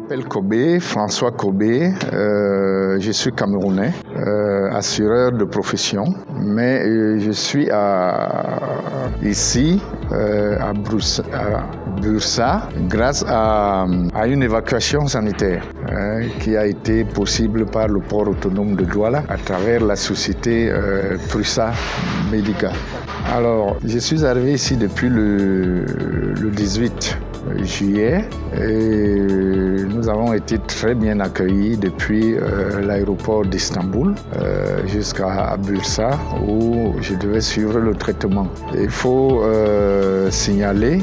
m'appelle Kobé, François Kobé. Je suis camerounais, assureur de profession, mais je suis ici à Bursa grâce à une évacuation sanitaire qui a été possible par le port autonome de Douala à travers la société Prusa Medica. Alors, je suis arrivé ici depuis le 18 juillet et nous avons été très bien accueillis depuis l'aéroport d'Istanbul jusqu'à Bursa où je devais suivre le traitement. Il faut signaler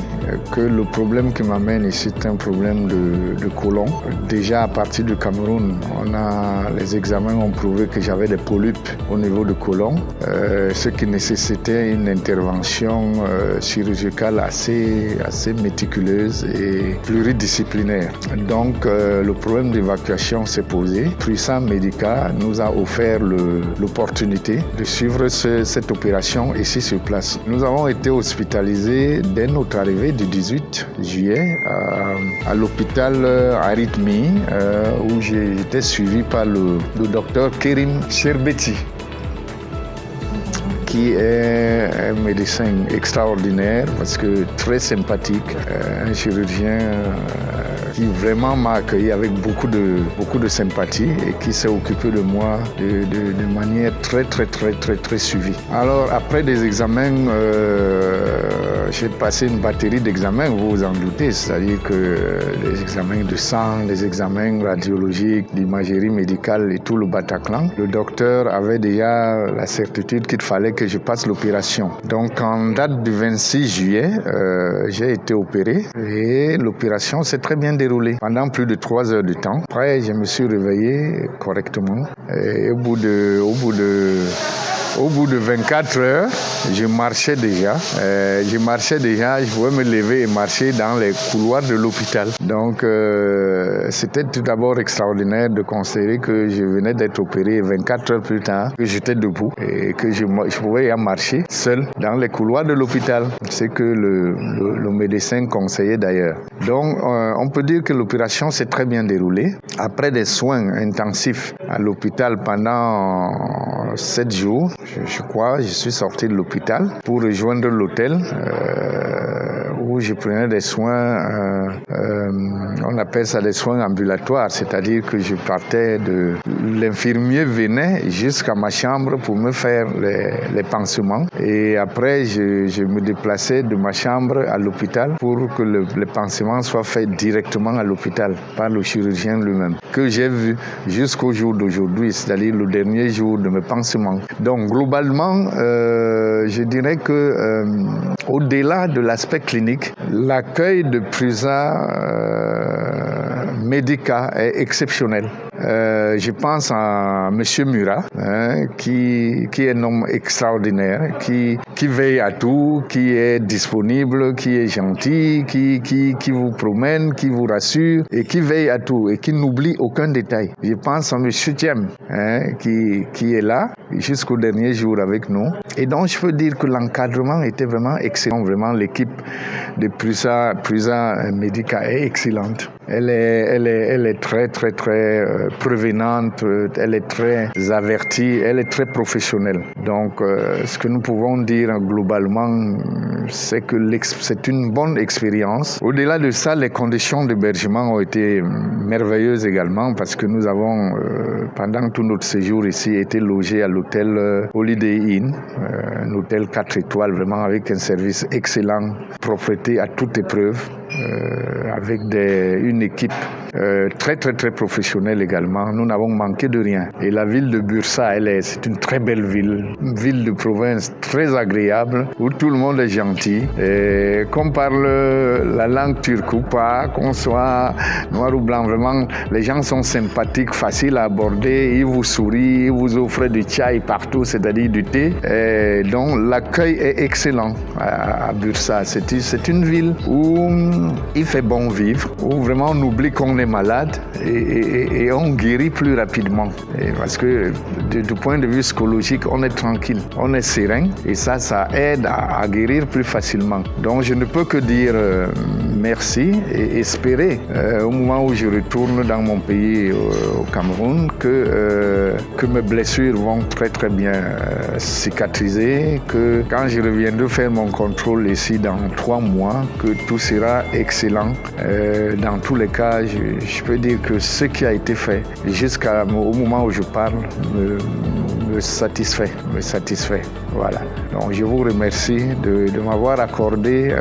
que le problème qui m'amène ici est un problème de côlon. Déjà à partir du Cameroun, les examens ont prouvé que j'avais des polypes au niveau du côlon, ce qui nécessitait une intervention chirurgicale assez méticuleuse et pluridisciplinaire. Donc le problème d'évacuation s'est posé. Prusa Medica nous a offert l'opportunité de suivre cette opération ici sur place. Nous avons été hospitalisés dès notre arrivée du 18 juillet à l'hôpital Arythmie où j'étais suivi par le docteur Kerim Sherbeti, qui est un médecin extraordinaire parce que très sympathique, un chirurgien qui vraiment m'a accueilli avec beaucoup de sympathie et qui s'est occupé de moi de manière très suivie. Alors après des examens, j'ai passé une batterie d'examens, vous vous en doutez, c'est-à-dire que les examens de sang, les examens radiologiques, l'imagerie médicale et tout le Bataclan. Le docteur avait déjà la certitude qu'il fallait que je passe l'opération. Donc en date du 26 juillet, j'ai été opéré et l'opération s'est très bien déroulée pendant plus de 3 heures de temps. Après, je me suis réveillé correctement et au bout de 24 heures, je marchais déjà. Je pouvais me lever et marcher dans les couloirs de l'hôpital. Donc, c'était tout d'abord extraordinaire de considérer que je venais d'être opéré 24 heures plus tard, que j'étais debout et que je pouvais marcher seul dans les couloirs de l'hôpital. C'est que le médecin conseillait d'ailleurs. Donc, on peut dire que l'opération s'est très bien déroulée. Après des soins intensifs à l'hôpital pendant 7 jours, je crois, je suis sorti de l'hôpital pour rejoindre l'hôtel où je prenais des soins, on appelle ça des soins ambulatoires, c'est-à-dire que je partais l'infirmier venait jusqu'à ma chambre pour me faire les pansements et après je me déplaçais de ma chambre à l'hôpital pour que les pansements soient faits directement à l'hôpital par le chirurgien lui-même, que j'ai vu jusqu'au jour d'aujourd'hui, c'est-à-dire le dernier jour de mes pansements. Donc globalement, je dirais que au-delà de l'aspect clinique, l'accueil de Prusa Medica est exceptionnel. Je pense à M. Murat, qui est un homme extraordinaire, qui veille à tout, qui est disponible, qui est gentil, qui vous promène, qui vous rassure et qui veille à tout et qui n'oublie aucun détail. Je pense à M. Thiem, qui est là jusqu'au dernier jour avec nous. Et donc, je peux dire que l'encadrement était vraiment excellent. Vraiment, l'équipe de Prusa Medica est excellente. Elle est très prévenante, elle est très avertie, elle est très professionnelle. Donc, ce que nous pouvons dire globalement, c'est que c'est une bonne expérience. Au-delà de ça, les conditions d'hébergement ont été merveilleuses également parce que nous avons, pendant tout notre séjour ici, été logés à l'hôtel Holiday Inn, un hôtel 4 étoiles, vraiment avec un service excellent, propreté à toute épreuve, avec une équipe très professionnelle également. Nous n'avons manqué de rien. Et la ville de Bursa, c'est une très belle ville, une ville de province très agréable, où tout le monde est gentil. Et qu'on parle la langue turque ou pas, qu'on soit noir ou blanc, vraiment, les gens sont sympathiques, faciles à aborder, ils vous sourient, ils vous offrent du chai partout, c'est-à-dire du thé. Et donc l'accueil est excellent à Bursa. C'est une ville où il fait bon vivre, où vraiment on oublie qu'on est est malade et on guérit plus rapidement. Parce que du point de vue psychologique, on est tranquille, on est serein et ça aide à guérir plus facilement. Donc je ne peux que dire merci et espérer au moment où je retourne dans mon pays au Cameroun que mes blessures vont très très bien cicatriser, que quand je reviendrai faire mon contrôle ici dans 3 mois, que tout sera excellent. Dans tous les cas, je peux dire que ce qui a été fait jusqu'au moment où je parle me satisfait. Voilà. Donc je vous remercie de m'avoir accordé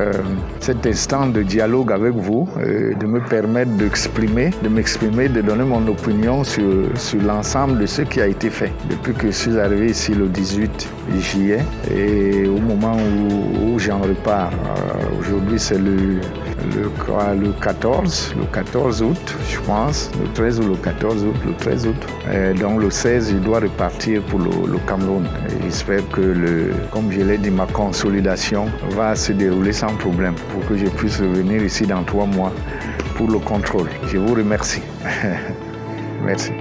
cet instant de dialogue avec vous, de me permettre de m'exprimer, de donner mon opinion sur l'ensemble de ce qui a été fait depuis que je suis arrivé ici le 18 juillet et au moment où j'en repars. Aujourd'hui c'est le 14 août, je pense, le 13 ou le 14 août, le 13 août. Donc le 16, je dois repartir pour le Cameroun. Et j'espère que, comme je l'ai dit, ma consolidation va se dérouler sans problème pour que je puisse revenir ici dans 3 mois pour le contrôle. Je vous remercie. Merci.